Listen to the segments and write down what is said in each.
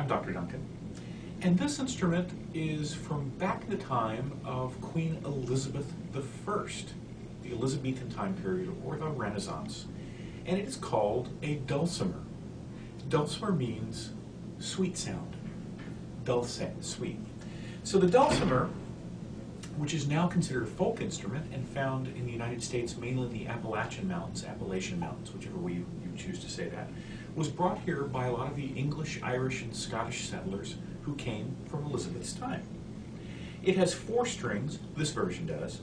I'm Dr. Duncan, and this instrument is from back in the time of Queen Elizabeth I, the Elizabethan time period, or the Renaissance, and it is called a dulcimer. Dulcimer means sweet sound, dulce, sweet. So the dulcimer, which is now considered a folk instrument and found in the United States, mainly in the Appalachian Mountains, whichever way you choose to say that, was brought here by a lot of the English, Irish, and Scottish settlers who came from Elizabeth's time. It has 4 strings, this version does,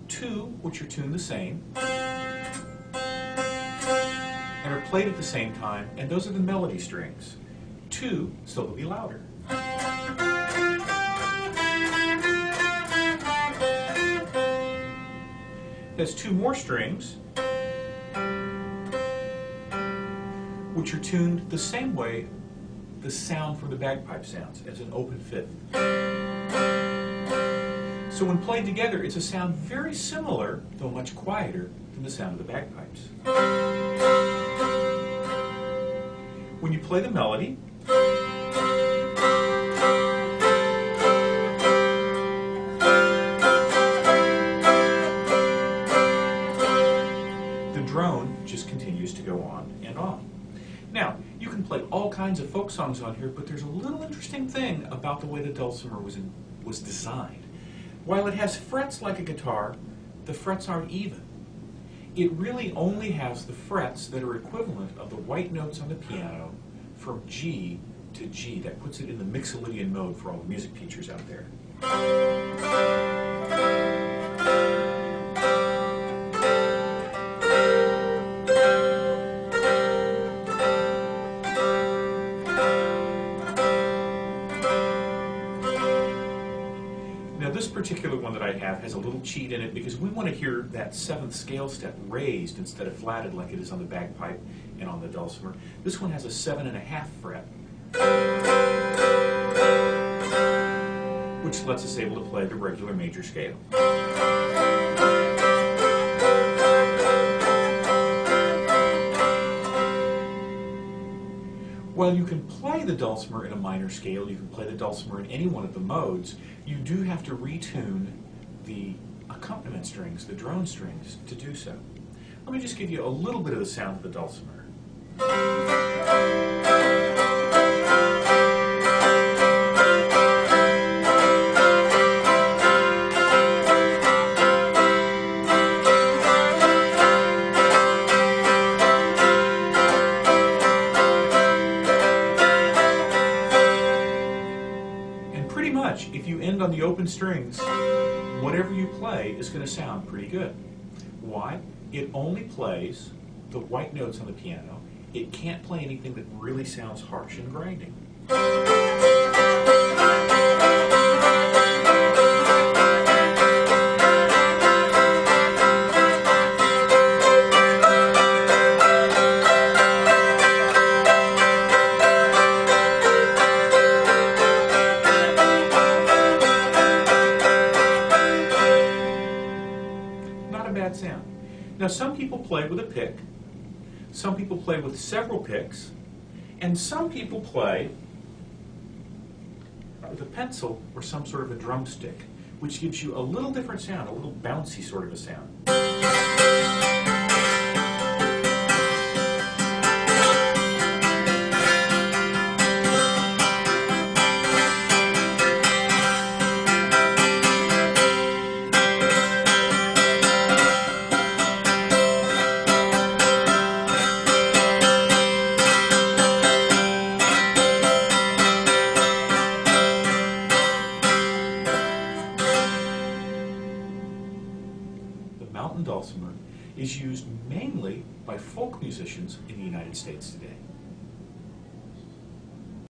2 which are tuned the same, and are played at the same time, and those are the melody strings. 2, so they'll be louder. It has 2 more strings, which are tuned the same way the sound from the bagpipe sounds, as an open 5th. So when played together, it's a sound very similar, though much quieter, than the sound of the bagpipes. When you play the melody, the drone just continues to go on and on. Now, you can play all kinds of folk songs on here, but there's a little interesting thing about the way the dulcimer was designed. While it has frets like a guitar, the frets aren't even. It really only has the frets that are equivalent of the white notes on the piano from G to G. That puts it in the Mixolydian mode for all the music teachers out there. Now this particular one that I have has a little cheat in it because we want to hear that 7th scale step raised instead of flatted like it is on the bagpipe and on the dulcimer. This one has a 7.5 fret, which lets us able to play the regular major scale. While you can play the dulcimer in a minor scale, you can play the dulcimer in any one of the modes, you do have to retune the accompaniment strings, the drone strings, to do so. Let me just give you a little bit of the sound of the dulcimer. Pretty much, if you end on the open strings, whatever you play is going to sound pretty good. Why? It only plays the white notes on the piano. It can't play anything that really sounds harsh and grinding. Sound. Now some people play with a pick, some people play with several picks, and some people play with a pencil or some sort of a drumstick, which gives you a little different sound, a little bouncy sort of a sound. Mountain dulcimer is used mainly by folk musicians in the United States today.